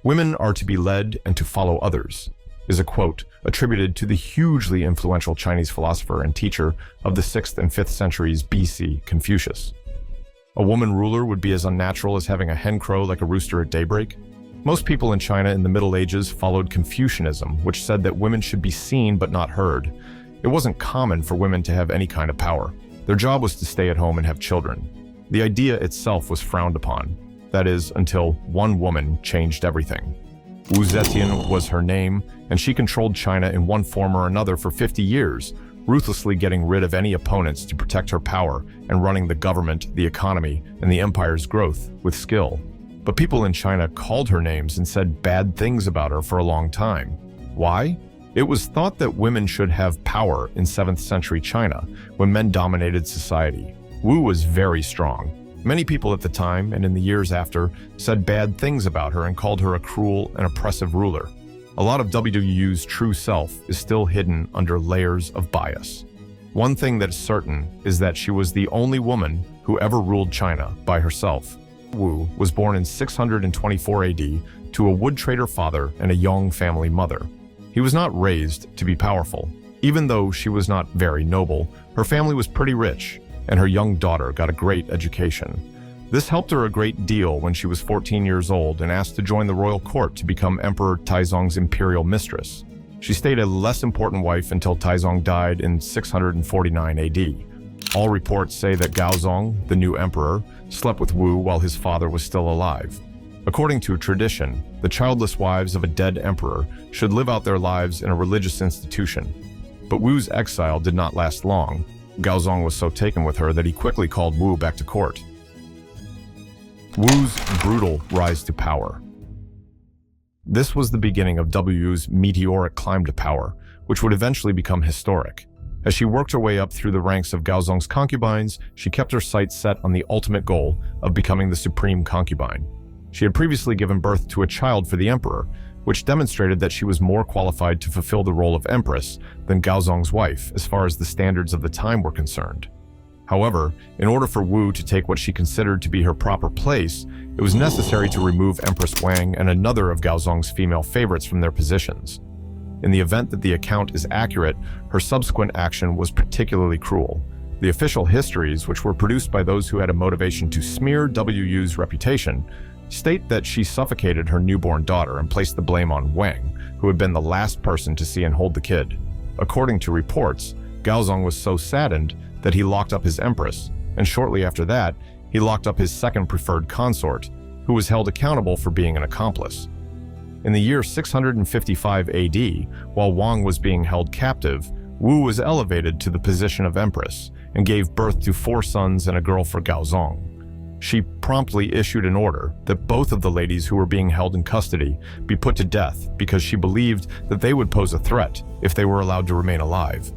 "Women are to be led and to follow others," is a quote attributed to the hugely influential Chinese philosopher and teacher of the 6th and 5th centuries BC, Confucius. A woman ruler would be as unnatural as having a hen crow like a rooster at daybreak. Most people in China in the Middle Ages followed Confucianism, which said that women should be seen but not heard. It wasn't common for women to have any kind of power. Their job was to stay at home and have children. The idea itself was frowned upon. That is, until one woman changed everything. Wu Zetian was her name, and she controlled China in one form or another for 50 years, ruthlessly getting rid of any opponents to protect her power and running the government, the economy, and the empire's growth with skill. But people in China called her names and said bad things about her for a long time. Why? It was thought that women should have power in 7th century China, when men dominated society. Wu was very strong. Many people at the time, and in the years after, said bad things about her and called her a cruel and oppressive ruler. A lot of WU's true self is still hidden under layers of bias. One thing that is certain is that she was the only woman who ever ruled China by herself. Wu was born in 624 AD to a wood trader father and a Yong family mother. He was not raised to be powerful. Even though she was not very noble, her family was pretty rich, and her young daughter got a great education. This helped her a great deal when she was 14 years old and asked to join the royal court to become Emperor Taizong's imperial mistress. She stayed a less important wife until Taizong died in 649 AD. All reports say that Gaozong, the new emperor, slept with Wu while his father was still alive. According to tradition, the childless wives of a dead emperor should live out their lives in a religious institution. But Wu's exile did not last long. Gaozong was so taken with her that he quickly called Wu back to court. Wu's brutal rise to power. This was the beginning of Wu's meteoric climb to power, which would eventually become historic. As she worked her way up through the ranks of Gaozong's concubines, she kept her sights set on the ultimate goal of becoming the supreme concubine. She had previously given birth to a child for the emperor, which demonstrated that she was more qualified to fulfill the role of Empress than Gaozong's wife as far as the standards of the time were concerned. However, in order for Wu to take what she considered to be her proper place, it was necessary to remove Empress Wang and another of Gaozong's female favorites from their positions. In the event that the account is accurate, her subsequent action was particularly cruel. The official histories, which were produced by those who had a motivation to smear Wu's reputation, state that she suffocated her newborn daughter and placed the blame on Wang, who had been the last person to see and hold the kid. According to reports, Gaozong was so saddened that he locked up his empress, and shortly after that, he locked up his second preferred consort, who was held accountable for being an accomplice. In the year 655 AD, while Wang was being held captive, Wu was elevated to the position of empress and gave birth to 4 sons and a girl for Gaozong. She promptly issued an order that both of the ladies who were being held in custody be put to death because she believed that they would pose a threat if they were allowed to remain alive.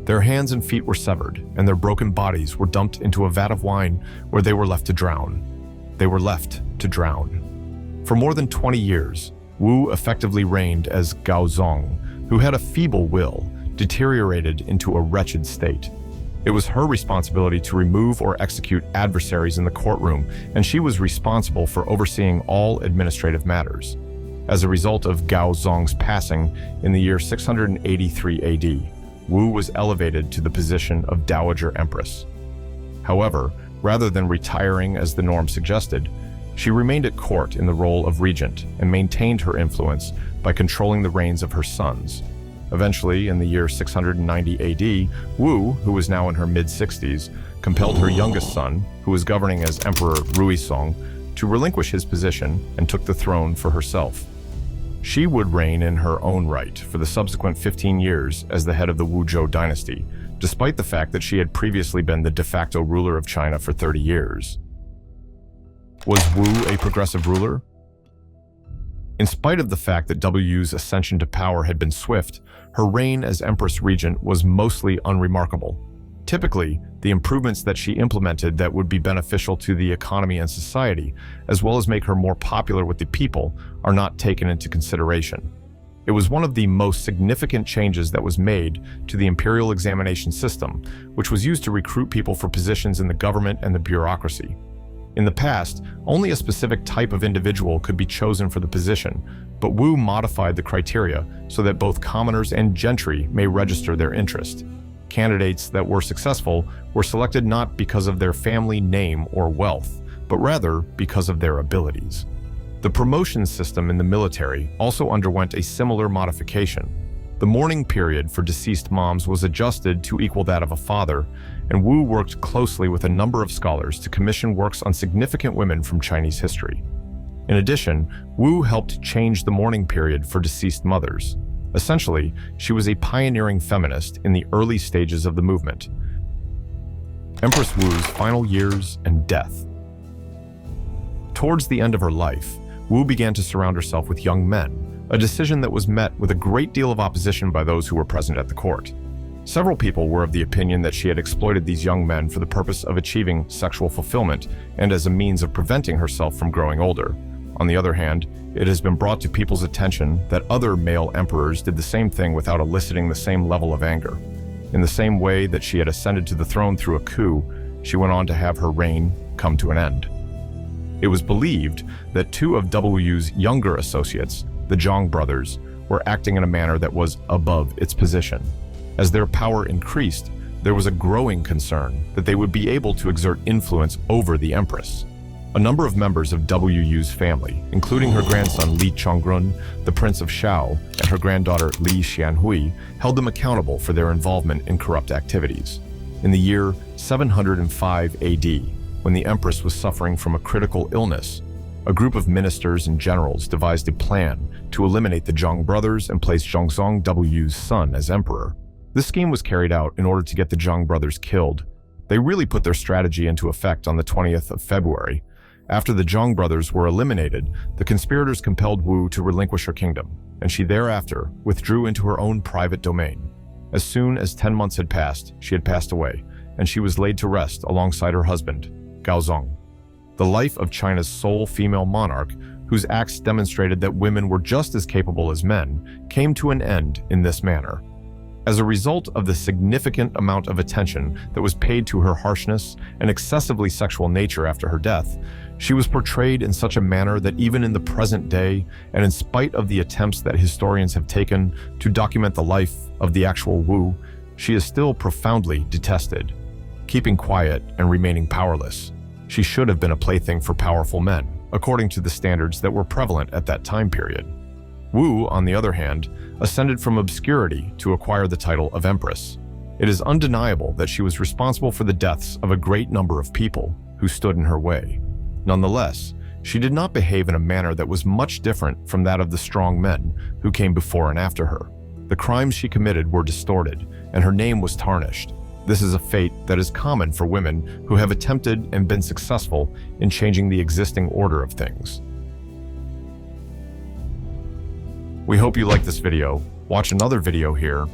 Their hands and feet were severed, and their broken bodies were dumped into a vat of wine where they were left to drown. They were left to drown. For more than 20 years, Wu effectively reigned as Gaozong, who had a feeble will, deteriorated into a wretched state. It was her responsibility to remove or execute adversaries in the courtroom, and she was responsible for overseeing all administrative matters. As a result of Gaozong's passing in the year 683 AD, Wu was elevated to the position of Dowager Empress. However, rather than retiring as the norm suggested, she remained at court in the role of regent and maintained her influence by controlling the reigns of her sons. Eventually, in the year 690 AD, Wu, who was now in her mid-60s, compelled her youngest son, who was governing as Emperor Ruisong, to relinquish his position and took the throne for herself. She would reign in her own right for the subsequent 15 years as the head of the Wuzhou dynasty, despite the fact that she had previously been the de facto ruler of China for 30 years. Was Wu a progressive ruler? In spite of the fact that Wu's ascension to power had been swift, her reign as Empress Regent was mostly unremarkable. Typically, the improvements that she implemented that would be beneficial to the economy and society, as well as make her more popular with the people, are not taken into consideration. It was one of the most significant changes that was made to the imperial examination system, which was used to recruit people for positions in the government and the bureaucracy. In the past, only a specific type of individual could be chosen for the position, but Wu modified the criteria so that both commoners and gentry may register their interest. Candidates that were successful were selected not because of their family name or wealth, but rather because of their abilities. The promotion system in the military also underwent a similar modification. The mourning period for deceased moms was adjusted to equal that of a father, and Wu worked closely with a number of scholars to commission works on significant women from Chinese history. In addition, Wu helped change the mourning period for deceased mothers. Essentially, she was a pioneering feminist in the early stages of the movement. Empress Wu's final years and death. Towards the end of her life, Wu began to surround herself with young men, a decision that was met with a great deal of opposition by those who were present at the court. Several people were of the opinion that she had exploited these young men for the purpose of achieving sexual fulfillment and as a means of preventing herself from growing older. On the other hand, it has been brought to people's attention that other male emperors did the same thing without eliciting the same level of anger. In the same way that she had ascended to the throne through a coup, she went on to have her reign come to an end. It was believed that two of Wu's younger associates, the Zhang brothers, were acting in a manner that was above its position. As their power increased, there was a growing concern that they would be able to exert influence over the Empress. A number of members of Wu's family, including her grandson Li Chongrun, the Prince of Shao, and her granddaughter Li Xianhui, held them accountable for their involvement in corrupt activities. In the year 705 AD, when the Empress was suffering from a critical illness, a group of ministers and generals devised a plan to eliminate the Zhang brothers and place Zhongzong Wu's son as emperor. This scheme was carried out in order to get the Zhang brothers killed. They really put their strategy into effect on the 20th of February. After the Zhang brothers were eliminated, the conspirators compelled Wu to relinquish her kingdom, and she thereafter withdrew into her own private domain. As soon as 10 months had passed, she had passed away, and she was laid to rest alongside her husband, Gaozong. The life of China's sole female monarch, whose acts demonstrated that women were just as capable as men, came to an end in this manner. As a result of the significant amount of attention that was paid to her harshness and excessively sexual nature after her death, she was portrayed in such a manner that even in the present day, and in spite of the attempts that historians have taken to document the life of the actual Wu, she is still profoundly detested. Keeping quiet and remaining powerless, she should have been a plaything for powerful men, according to the standards that were prevalent at that time period. Wu, on the other hand, ascended from obscurity to acquire the title of Empress. It is undeniable that she was responsible for the deaths of a great number of people who stood in her way. Nonetheless, she did not behave in a manner that was much different from that of the strong men who came before and after her. The crimes she committed were distorted, and her name was tarnished. This is a fate that is common for women who have attempted and been successful in changing the existing order of things. We hope you liked this video. Watch another video here,